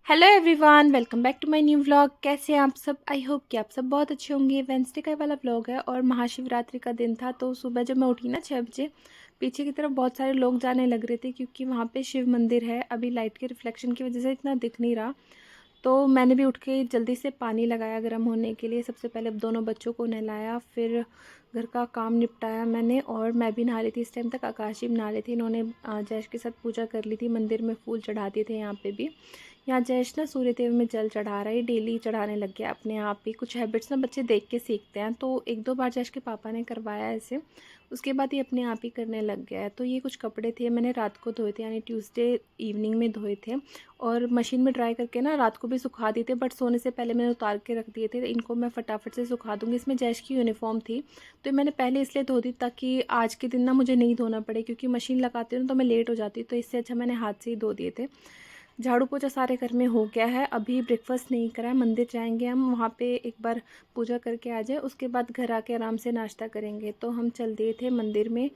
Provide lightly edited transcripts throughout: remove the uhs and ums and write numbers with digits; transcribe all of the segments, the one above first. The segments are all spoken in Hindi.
Hello everyone, welcome back to my new vlog. कैसे हैं आप सब? आई होप कि आप सब बहुत अच्छे होंगे। वेंसडे का वाला व्लॉग है और महाशिवरात्रि का दिन था। तो सुबह जब मैं उठी ना 6 बजे, पीछे की तरफ बहुत सारे लोग जाने लग रहे थे क्योंकि वहाँ पे शिव मंदिर है। अभी लाइट के रिफ्लेक्शन की वजह से इतना दिख नहीं रहा। तो मैंने भी उठ के जल्दी से पानी लगाया गर्म होने के लिए। सबसे पहले दोनों बच्चों को नहलाया, फिर घर का काम निपटाया मैंने। और मैं भी नहा रही थी इस टाइम तक। आकाश जी भी नहा रहे थे। इन्होंने जैश के साथ पूजा कर ली थी। मंदिर में फूल चढ़ा दिए थे। यहाँ पे भी यहाँ जैश ना सूर्य देव में जल चढ़ा रहा है। डेली चढ़ाने लग गया अपने आप ही। कुछ हैबिट्स ना बच्चे देख के सीखते हैं। तो एक दो बार जैश के पापा ने करवाया ऐसे, उसके बाद ये अपने आप ही करने लग गया है। तो ये कुछ कपड़े थे, मैंने रात को धोए थे, यानी ट्यूसडे इवनिंग में धोए थे। और मशीन में ड्राई करके ना रात को भी सुखा दिए थे, बट सोने से पहले मैंने उतार के रख दिए थे। इनको मैं फटाफट से सुखा दूँगी। इसमें जैश की यूनिफॉर्म थी तो मैंने पहले इसलिए धो दी ताकि आज के दिन ना मुझे नहीं धोना पड़े, क्योंकि मशीन लगाती हूँ ना तो मैं लेट हो जाती हूँ। तो इससे अच्छा मैंने हाथ से ही धो दिए थे। झाड़ू पोछा सारे घर में हो गया है। अभी ब्रेकफास्ट नहीं करा है। मंदिर जाएंगे हम, वहाँ पे एक बार पूजा करके आ जाए, उसके बाद घर आके आराम से नाश्ता करेंगे। तो हम चल दिए थे मंदिर में।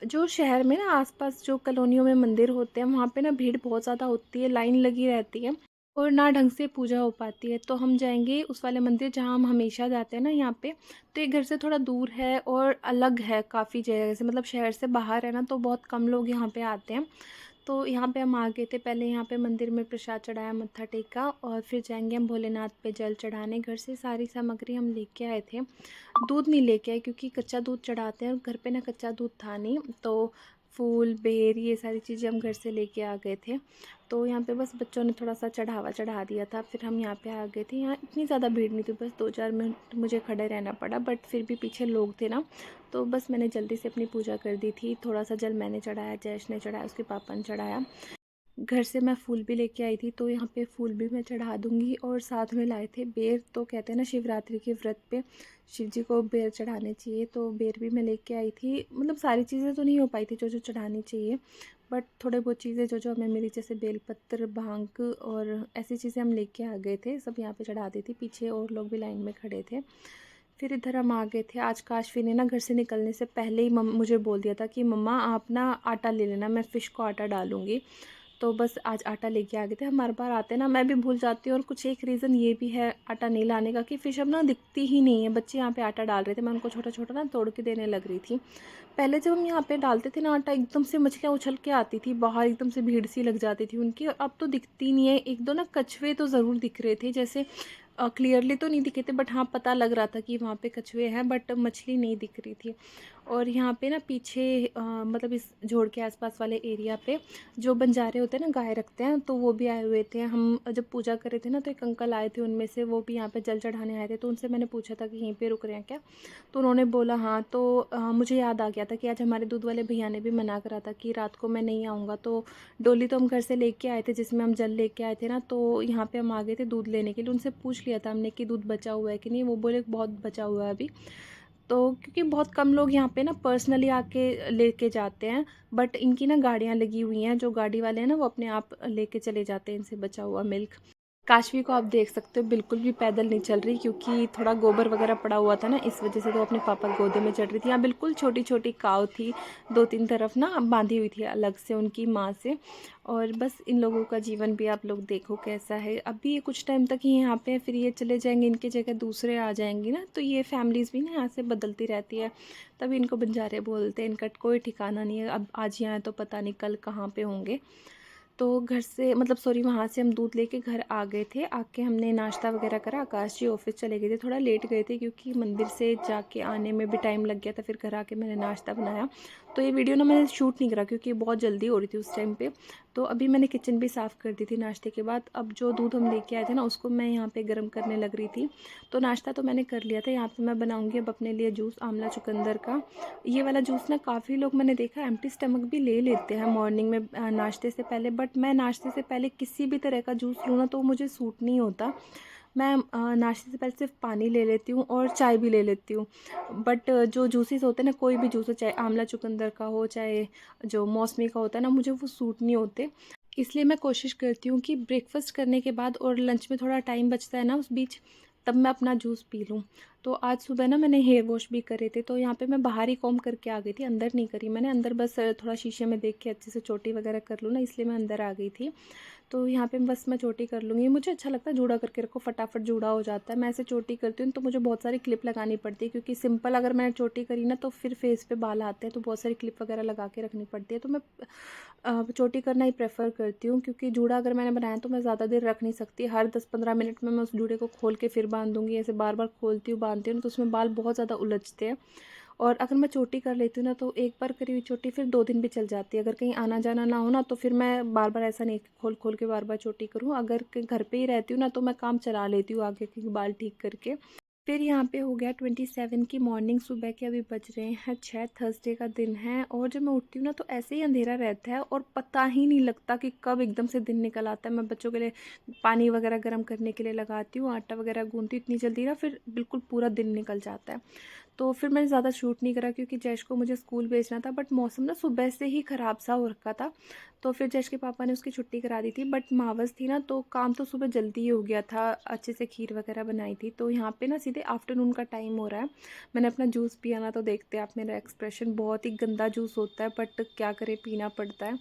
जो शहर में ना आसपास जो कॉलोनियों में मंदिर होते हैं वहाँ पे ना भीड़ बहुत ज़्यादा होती है, लाइन लगी रहती है और ना ढंग से पूजा हो पाती है। तो हम जाएंगे उस वाले मंदिर जहाँ हम हमेशा जाते हैं ना यहाँ पे। तो ये घर से थोड़ा दूर है और अलग है काफ़ी जगह से, मतलब शहर से बाहर है ना, तो बहुत कम लोग यहाँ पे आते हैं। तो यहाँ पे हम आ गए थे। पहले यहाँ पे मंदिर में प्रसाद चढ़ाया, मत्था टेका, और फिर जाएंगे हम भोलेनाथ पे जल चढ़ाने। घर से सारी सामग्री हम लेके आए थे। दूध नहीं लेके आए क्योंकि कच्चा दूध चढ़ाते हैं और घर पे ना कच्चा दूध था नहीं। तो फूल बेर ये सारी चीज़ें हम घर से लेके आ गए थे। तो यहाँ पे बस बच्चों ने थोड़ा सा चढ़ावा चढ़ा दिया था, फिर हम यहाँ पे आ गए थे। यहाँ इतनी ज़्यादा भीड़ नहीं थी, बस 2-4 मिनट मुझे खड़े रहना पड़ा, बट फिर भी पीछे लोग थे ना। तो बस मैंने जल्दी से अपनी पूजा कर दी थी। थोड़ा सा जल मैंने चढ़ाया, जैश ने चढ़ाया, उसके पापा ने चढ़ाया। घर से मैं फूल भी लेके आई थी तो यहाँ पे फूल भी मैं चढ़ा दूँगी। और साथ में लाए थे बेर। तो कहते हैं ना शिवरात्रि के व्रत पे शिव जी को बेर चढ़ाने चाहिए, तो बेर भी मैं लेके आई थी। मतलब सारी चीज़ें तो नहीं हो पाई थी जो जो चढ़ानी चाहिए, बट थोड़े बहुत चीज़ें जो जो हमें मिली, जैसे बेलपत्र, भांग और ऐसी चीज़ें हम लेके आ गए थे। सब यहाँ पे चढ़ा दी थी। पीछे और लोग भी लाइन में खड़े थे। फिर इधर हम आ गए थे। आज काशवी ने ना घर से निकलने से पहले ही मुझे बोल दिया था कि मम्मा आप ना आटा ले लेना, मैं फ़िश को आटा डालूँगी। तो बस आज आटा लेके आ गए थे। हम हर बार आते हैं ना, मैं भी भूल जाती हूँ। और कुछ एक रीज़न ये भी है आटा नहीं लाने का कि फ़िश अब ना दिखती ही नहीं है। बच्चे यहाँ पे आटा डाल रहे थे, मैं उनको छोटा छोटा ना तोड़ के देने लग रही थी। पहले जब हम यहाँ पे डालते थे ना आटा, एकदम से मछलियाँ उछल के आती थी बाहर, एकदम से भीड़ सी लग जाती थी उनकी। और अब तो दिखती नहीं है। एक दो ना कछुए तो ज़रूर दिख रहे थे, जैसे क्लियरली तो नहीं दिखे थे, बट हाँ पता लग रहा था कि वहाँ पे कछुए हैं, बट मछली नहीं दिख रही थी। और यहाँ पे ना पीछे मतलब इस जोड़ के आसपास वाले एरिया पे जो बंजारे होते हैं ना, गाय रखते हैं, तो वो भी आए हुए थे। हम जब पूजा कर रहे थे ना तो एक अंकल आए थे उनमें से, वो भी यहाँ पे जल चढ़ाने आए थे। तो उनसे मैंने पूछा था कि यहीं पे रुक रहे हैं क्या, तो उन्होंने बोला हाँ। तो मुझे याद आ गया था कि आज हमारे दूध वाले भैया ने भी मना करा था कि रात को मैं नहीं आऊँगा। तो डोली तो हम घर से लेके आए थे जिसमें हम जल लेके आए थे ना, तो यहाँ पे हम आ गए थे दूध लेने के लिए। उनसे पूछ लिया था हमने कि दूध बचा हुआ है कि नहीं, वो बोले बहुत बचा हुआ है अभी। तो क्योंकि बहुत कम लोग यहाँ पे ना पर्सनली आके लेके जाते हैं, बट इनकी ना गाड़ियाँ लगी हुई हैं। जो गाड़ी वाले हैं ना वो अपने आप लेके चले जाते हैं इनसे बचा हुआ मिल्क। काशवी को आप देख सकते हो बिल्कुल भी पैदल नहीं चल रही, क्योंकि थोड़ा गोबर वगैरह पड़ा हुआ था ना, इस वजह से तो अपने पापा गोदे में चढ़ रही थी। यहाँ बिल्कुल छोटी छोटी काव थी, 2-3 तरफ ना बांधी हुई थी अलग से उनकी माँ से। और बस इन लोगों का जीवन भी आप लोग देखो कैसा है। अभी ये कुछ टाइम तक ही यहाँ पे हैं, फिर ये चले जाएंगे, इनके जगह दूसरे आ जाएंगे ना। तो ये फैमिलीज़ भी ना यहाँ से बदलती रहती है, तभी इनको बंजारे बोलते हैं। इनका कोई ठिकाना नहीं है। अब आज यहाँ है तो पता नहीं कल कहाँ पे होंगे। तो घर से मतलब सॉरी वहाँ से हम दूध लेके घर आ गए थे। आके हमने नाश्ता वगैरह करा। आकाश जी ऑफिस चले गए थे, थोड़ा लेट गए थे क्योंकि मंदिर से जाके आने में भी टाइम लग गया था। फिर घर आके मैंने नाश्ता बनाया। तो ये वीडियो ना मैंने शूट नहीं करा क्योंकि बहुत जल्दी हो रही थी उस टाइम पे। तो अभी मैंने किचन भी साफ़ कर दी थी नाश्ते के बाद। अब जो दूध हम लेके आए थे ना उसको मैं यहाँ पे गर्म करने लग रही थी। तो नाश्ता तो मैंने कर लिया था। यहाँ पे मैं बनाऊँगी अब अपने लिए जूस, आंवला चुकंदर का। ये वाला जूस ना काफ़ी लोग मैंने देखा एम्प्टी स्टमक भी ले लेते हैं मॉर्निंग में नाश्ते से पहले, बट मैं नाश्ते से पहले किसी भी तरह का जूस लूँ ना तो मुझे सूट नहीं होता। मैं नाश्ते से पहले सिर्फ पानी ले लेती हूँ और चाय भी ले लेती हूँ। बट जो जूसेस होते हैं ना, कोई भी जूस हो, चाहे आंवला चुकंदर का हो, चाहे जो मौसमी का होता है ना, मुझे वो सूट नहीं होते। इसलिए मैं कोशिश करती हूँ कि ब्रेकफास्ट करने के बाद और लंच में थोड़ा टाइम बचता है ना उस बीच, तब मैं अपना जूस पी लूँ। तो आज सुबह ना मैंने हेयर वॉश भी करे थे, तो यहाँ पे मैं बाहर ही कॉम्ब करके आ गई थी, अंदर नहीं करी मैंने। अंदर बस थोड़ा शीशे में देख के अच्छे से चोटी वगैरह कर लूँ ना, इसलिए मैं अंदर आ गई थी। तो यहाँ पे बस मैं चोटी कर लूँगी। मुझे अच्छा लगता है जूड़ा करके रखो, फटाफट जूड़ा हो जाता है। मैं ऐसे चोटी करती हूँ तो मुझे बहुत सारी क्लिप लगानी पड़ती है, क्योंकि सिंपल अगर मैंने चोटी करी ना तो फिर फेस पे बाल आते हैं, तो बहुत सारी क्लिप वगैरह लगा के रखनी पड़ती है। तो मैं चोटी करना ही प्रेफर करती हूँ, क्योंकि जूड़ा अगर मैंने बनाया तो मैं ज़्यादा देर रख नहीं सकती। हर 10-15 मिनट में मैं उस जूड़े को खोल के फिर बांध दूँगी। ऐसे बार बार खोलती हूँ बांधती हूँ तो उसमें बाल बहुत ज़्यादा उलझते हैं। और अगर मैं चोटी कर लेती हूँ ना तो एक बार करी हुई चोटी फिर 2 दिन भी चल जाती है। अगर कहीं आना जाना ना हो ना तो फिर मैं बार बार ऐसा नहीं खोल खोल के बार बार चोटी करूँ। अगर कहीं घर पे ही रहती हूँ ना तो मैं काम चला लेती हूँ आगे के बाल ठीक करके। फिर यहाँ पे हो गया 27 की मॉर्निंग, सुबह के अभी बज रहे हैं 6, थर्सडे का दिन है। और जब मैं उठती हूँ ना तो ऐसे ही अंधेरा रहता है और पता ही नहीं लगता कि कब एकदम से दिन निकल आता है। मैं बच्चों के लिए पानी वगैरह गर्म करने के लिए लगाती हूँ, आटा वगैरह गूंथती हूँ, इतनी जल्दी ना फिर बिल्कुल पूरा दिन निकल जाता है। तो फिर मैंने ज़्यादा शूट नहीं करा, क्योंकि जैश को मुझे स्कूल भेजना था, बट मौसम ना सुबह से ही ख़राब सा हो रखा था। तो फिर जैश के पापा ने उसकी छुट्टी करा दी थी, बट मावस थी ना तो काम तो सुबह जल्दी ही हो गया था, अच्छे से खीर वगैरह बनाई थी। तो यहाँ पे ना सीधे आफ्टरनून का टाइम हो रहा है। मैंने अपना जूस पिया ना, तो देखते आप मेरा एक्सप्रेशन, बहुत ही गंदा जूस होता है बट क्या करें, पीना पड़ता है।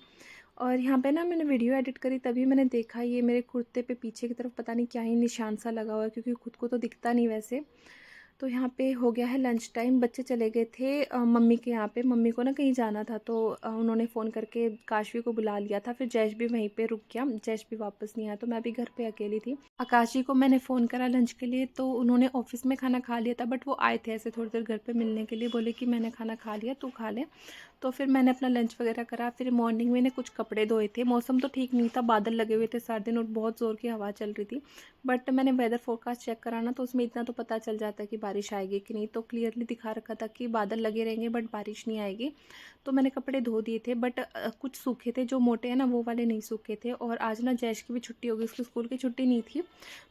और यहाँ पे ना मैंने वीडियो एडिट करी तभी मैंने देखा ये मेरे कुर्ते पे पीछे की तरफ पता नहीं क्या ही निशान सा लगा हुआ है, क्योंकि खुद को तो दिखता नहीं वैसे। तो यहाँ पे हो गया है लंच टाइम, बच्चे चले गए थे मम्मी के यहाँ पे। मम्मी को ना कहीं जाना था तो उन्होंने फ़ोन करके काशवी को बुला लिया था। फिर जैश भी वहीं पे रुक गया, जैश भी वापस नहीं आया, तो मैं भी घर पे अकेली थी। आकाश जी को मैंने फ़ोन करा लंच के लिए, तो उन्होंने ऑफिस में खाना खा लिया था, बट वो आए थे ऐसे थोड़ी देर घर पे मिलने के लिए, बोले कि मैंने खाना खा लिया, तू खा ले। तो फिर मैंने अपना लंच वगैरह करा। फिर मॉर्निंग में कुछ कपड़े धोए थे। मौसम तो ठीक नहीं था, बादल लगे हुए थे सारा दिन और बहुत ज़ोर की हवा चल रही थी। बट मैंने वेदर फोरकास्ट चेक करा ना तो उसमें इतना तो पता चल जाता है कि बारिश आएगी कि नहीं। तो क्लियरली दिखा रखा था कि बादल लगे रहेंगे बट बारिश नहीं आएगी। तो मैंने कपड़े धो दिए थे, बट कुछ सूखे थे, जो मोटे हैं ना वो वाले नहीं सूखे थे। और आज ना जैश की भी छुट्टी होगी, उसकी स्कूल की छुट्टी नहीं थी,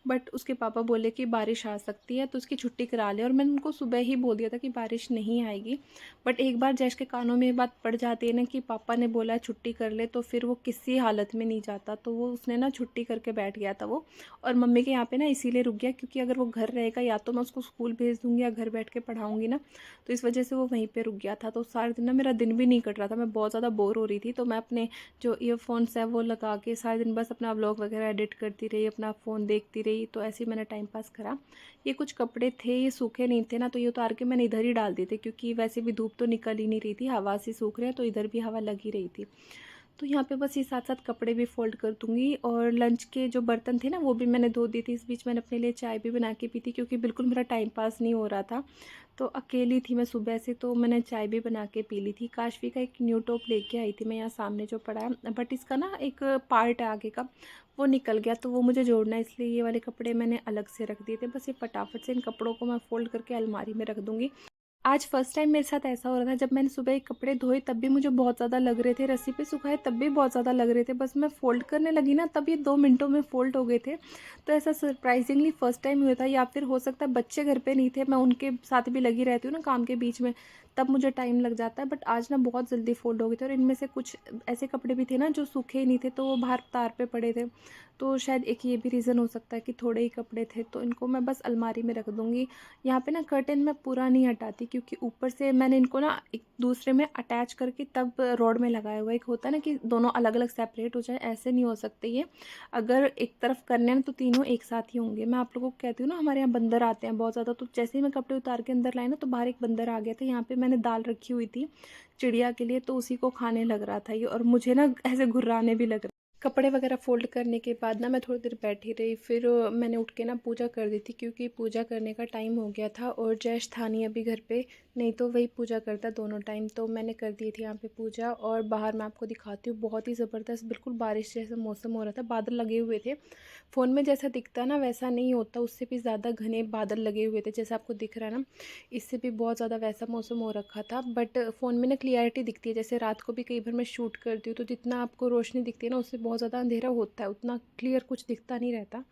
बट उसके पापा बोले कि बारिश आ सकती है तो उसकी छुट्टी करा ले। और मैंने उनको सुबह ही बोल दिया था कि बारिश नहीं आएगी। बट एक बार जैश के कानों में ये बात पड़ जाती है ना कि पापा ने बोला छुट्टी कर ले, तो फिर वो किसी हालत में नहीं जाता। तो वो उसने ना छुट्टी करके बैठ गया था वो। और मम्मी के यहाँ पे ना इसीलिए रुक गया, क्योंकि अगर वो घर रहेगा या तो मैं उसको स्कूल भेज दूँगी या घर बैठ के पढ़ाऊँगी ना, तो इस वजह से वो वहीं पे रुक गया था। तो सारे दिन ना मेरा दिन भी नहीं कट रहा था, मैं बहुत ज़्यादा बोर हो रही थी। तो मैं अपने जो ईयरफोन्स है वो लगा के सारे दिन बस अपना व्लॉग वगैरह एडिट करती रही, अपना फ़ोन देखती रही। तो ऐसे ही मैंने टाइम पास करा। ये कुछ कपड़े थे, ये सूखे नहीं थे ना, तो ये उतार के मैंने इधर ही डाल दिए थे, क्योंकि वैसे भी धूप तो निकल ही नहीं रही थी, हवा से सूख रहे हैं, तो इधर भी हवा लगी रही थी। तो यहाँ पे बस ये साथ साथ कपड़े भी फ़ोल्ड कर दूँगी। और लंच के जो बर्तन थे ना वो भी मैंने धो दिए थे। इस बीच मैंने अपने लिए चाय भी बना के पी थी, क्योंकि बिल्कुल मेरा टाइम पास नहीं हो रहा था। तो अकेली थी मैं सुबह से, तो मैंने चाय भी बना के पी ली थी। काशवी का एक न्यू टॉप लेके आई थी मैं, यहाँ सामने जो पड़ा है, बट इसका ना एक पार्ट है आगे का, वो निकल गया, तो वो मुझे जोड़ना है, इसलिए ये वाले कपड़े मैंने अलग से रख दिए थे। बस ये फटाफट से इन कपड़ों को मैं फ़ोल्ड करके अलमारी में रख दूँगी। आज फर्स्ट टाइम मेरे साथ ऐसा हो रहा था, जब मैंने सुबह एक कपड़े धोए तब भी मुझे बहुत ज़्यादा लग रहे थे, रस्सी पे सुखाए तब भी बहुत ज़्यादा लग रहे थे, बस मैं फ़ोल्ड करने लगी ना तब ये 2 मिनटों में फ़ोल्ड हो गए थे। तो ऐसा सरप्राइजिंगली फ़र्स्ट टाइम हुआ था, या फिर हो सकता है बच्चे घर पे नहीं थे, मैं उनके साथ भी लगी रहती हूँ ना काम के बीच में, तब मुझे टाइम लग जाता है। बट आज ना बहुत जल्दी फ़ोल्ड हो गए थे। और इनमें से कुछ ऐसे कपड़े भी थे ना जो सूखे ही नहीं थे, तो वो बाहर तार पे पड़े थे। तो शायद एक ये भी रीज़न हो सकता है कि थोड़े ही कपड़े थे, तो इनको मैं बस अलमारी में रख दूँगी। यहाँ पे ना कर्टेन मैं पूरा नहीं हटाती, क्योंकि ऊपर से मैंने इनको ना एक दूसरे में अटैच करके तब रोड में लगाया हुआ है। एक होता है ना कि दोनों अलग अलग सेपरेट हो जाए, ऐसे नहीं हो सकते ये। अगर एक तरफ करने हैं ना तो तीनों एक साथ ही होंगे। मैं आप लोगों को कहती हूँ ना, हमारे यहाँ बंदर आते हैं बहुत ज़्यादा, तो जैसे ही मैं कपड़े उतार के अंदर लाई ना तो बाहर एक बंदर आ गया था। यहाँ पे मैंने दाल रखी हुई थी चिड़िया के लिए, तो उसी को खाने लग रहा था ये, और मुझे ना ऐसे घुर्राने भी लग रहा। कपड़े वगैरह फ़ोल्ड करने के बाद ना मैं थोड़ी देर बैठी रही, फिर मैंने उठ के ना पूजा कर दी थी, क्योंकि पूजा करने का टाइम हो गया था और जैश था नहीं अभी घर पे, नहीं तो वही पूजा करता दोनों टाइम। तो मैंने कर दी थी यहाँ पे पूजा। और बाहर मैं आपको दिखाती हूँ, बहुत ही ज़बरदस्त बिल्कुल बारिश जैसा मौसम हो रहा था, बादल लगे हुए थे। फ़ोन में जैसा दिखता ना वैसा नहीं होता, उससे भी ज़्यादा घने बादल लगे हुए थे, जैसा आपको दिख रहा है ना, इससे भी बहुत ज़्यादा वैसा मौसम हो रखा था। बट फ़ोन में ना क्लियरिटी दिखती है, जैसे रात को भी कई बार मैं शूट करती हूँ तो जितना आपको रोशनी दिखती है ना उससे बहुत ज़्यादा अंधेरा होता है, उतना क्लियर कुछ दिखता नहीं रहता।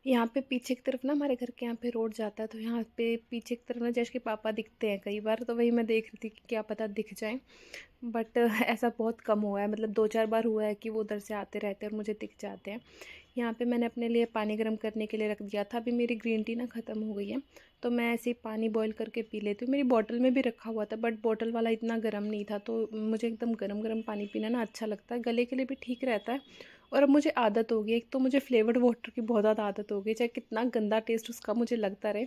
यहाँ पे पीछे की तरफ ना, हमारे घर के यहाँ पे रोड जाता है, तो यहाँ पे पीछे की तरफ ना जैश के पापा दिखते हैं कई बार, तो वही मैं देख रही थी कि क्या पता दिख जाए। बट ऐसा बहुत कम हुआ है, मतलब 2-4 बार हुआ है कि वो उधर से आते रहते हैं और मुझे दिख जाते हैं। यहाँ पे मैंने अपने लिए पानी गर्म करने के लिए रख दिया था। अभी मेरी ग्रीन टी ना ख़त्म हो गई है, तो मैं ऐसे ही पानी बॉईल करके पी लेती हूँ। मेरी बॉटल में भी रखा हुआ था, बट बॉटल वाला इतना गर्म नहीं था, तो मुझे एकदम गर्म गर्म पानी पीना ना अच्छा लगता है, गले के लिए भी ठीक रहता है और अब मुझे आदत हो गई। एक तो मुझे फ्लेवर्ड वाटर की बहुत ज़्यादा आदत हो गई, चाहे कितना गंदा टेस्ट उसका मुझे लगता रहे,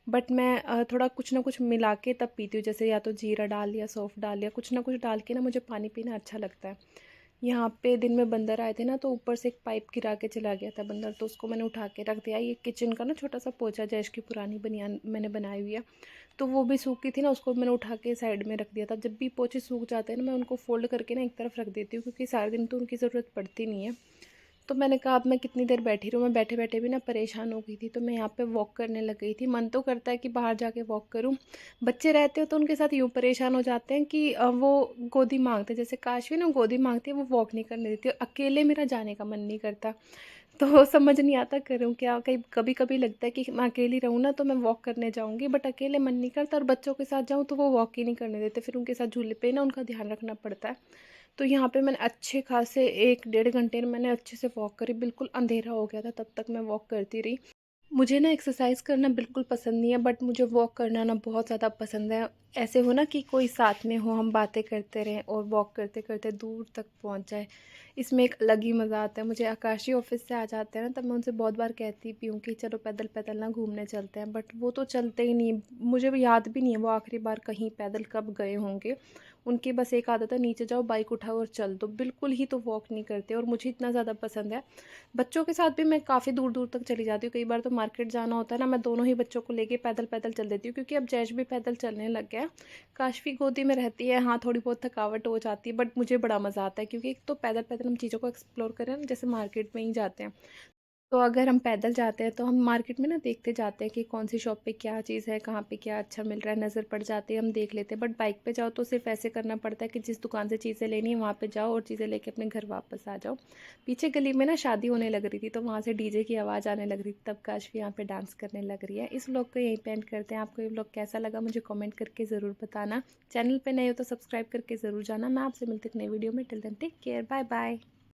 बट मैं थोड़ा कुछ ना कुछ मिला के तब पीती हूँ। जैसे या तो जीरा डाल लिया, सौंफ डाल लिया, कुछ ना कुछ डाल के ना मुझे पानी पीना अच्छा लगता है। यहाँ पे दिन में बंदर आए थे ना, तो ऊपर से एक पाइप गिरा के चला गया था बंदर, तो उसको मैंने उठा के रख दिया। ये किचन का ना छोटा सा पोछा जैश की पुरानी बनियान मैंने बनाई हुई है, तो वो भी सूखी थी ना, उसको मैंने उठा के साइड में रख दिया था। जब भी पोछे सूख जाते हैं ना, मैं उनको फोल्ड करके ना एक तरफ रख देती हूँ, क्योंकि सारे दिन तो उनकी ज़रूरत पड़ती नहीं है। तो मैंने कहा अब मैं कितनी देर बैठी रहूँ, मैं बैठे बैठे भी ना परेशान हो गई थी, तो मैं यहाँ पे वॉक करने लग गई थी। मन तो करता है कि बाहर जाके वॉक करूँ, बच्चे रहते हो तो उनके साथ यूँ परेशान हो जाते हैं कि वो गोदी मांगते हैं। जैसे काशवी ना गोदी मांगती है, वो वॉक नहीं करने देती, अकेले मेरा जाने का मन नहीं करता। तो समझ नहीं आता करूँ क्या। कहीं कभी कभी लगता है कि मैं अकेली रहूँ ना तो मैं वॉक करने जाऊँगी, बट अकेले मन नहीं करता, और बच्चों के साथ जाऊँ तो वो वॉक ही नहीं करने देते, फिर उनके साथ झूले पे ना उनका ध्यान रखना पड़ता है। तो यहाँ पे मैंने अच्छे खासे 1 डेढ़ घंटे में मैंने अच्छे से वॉक करी, बिल्कुल अंधेरा हो गया था तब तक मैं वॉक करती रही। मुझे ना एक्सरसाइज करना बिल्कुल पसंद नहीं है, बट मुझे वॉक करना ना बहुत ज़्यादा पसंद है। ऐसे हो ना कि कोई साथ में हो, हम बातें करते रहें और वॉक करते करते दूर तक पहुंच जाए, इसमें एक अलग ही मज़ा आता है। मुझे आकाशी ऑफिस से आ जाते हैं ना, तब मैं उनसे बहुत बार कहती भी हूँ कि चलो पैदल पैदल ना घूमने चलते हैं, बट वो तो चलते ही नहीं। मुझे भी याद भी नहीं है वो आखिरी बार कहीं पैदल कब गए होंगे। उनकी बस एक आदत है, नीचे जाओ बाइक उठाओ और चल दो, बिल्कुल ही तो वॉक नहीं करते, और मुझे इतना ज़्यादा पसंद है। बच्चों के साथ भी मैं काफ़ी दूर दूर तक चली जाती हूँ। कई बार तो मार्केट जाना होता है ना, मैं दोनों ही बच्चों को लेके पैदल पैदल चल देती हूँ, क्योंकि अब जैश भी पैदल चलने लग गया है। काशवी गोदी में रहती है, हाँ थोड़ी बहुत थकावट हो जाती है, बट मुझे बड़ा मज़ा आता है, क्योंकि एक तो पैदल पैदल हम चीज़ों को एक्सप्लोर करें ना, जैसे मार्केट में ही जाते हैं। तो अगर हम पैदल जाते हैं तो हम मार्केट में ना देखते जाते हैं कि कौन सी शॉप पे क्या चीज़ है, कहाँ पे क्या अच्छा मिल रहा है, नज़र पड़ जाती है, हम देख लेते हैं। बट बाइक पे जाओ तो सिर्फ ऐसे करना पड़ता है कि जिस दुकान से चीज़ें लेनी है वहाँ पे जाओ और चीज़ें लेके अपने घर वापस आ जाओ। पीछे गली में ना शादी होने लग रही थी, तो वहाँ से डीजे की आवाज़ आने लग रही थी, तब काशवी यहाँ पे डांस करने लग रही है। इस व्लॉग को यहीं पे एंड करते हैं। आपको ये व्लॉग कैसा लगा मुझे कॉमेंट करके ज़रूर बताना। चैनल पर नए हो तो सब्सक्राइब करके ज़रूर जाना। मैं आपसे मिलती हूँ एक नई वीडियो में। Till then take care, bye bye.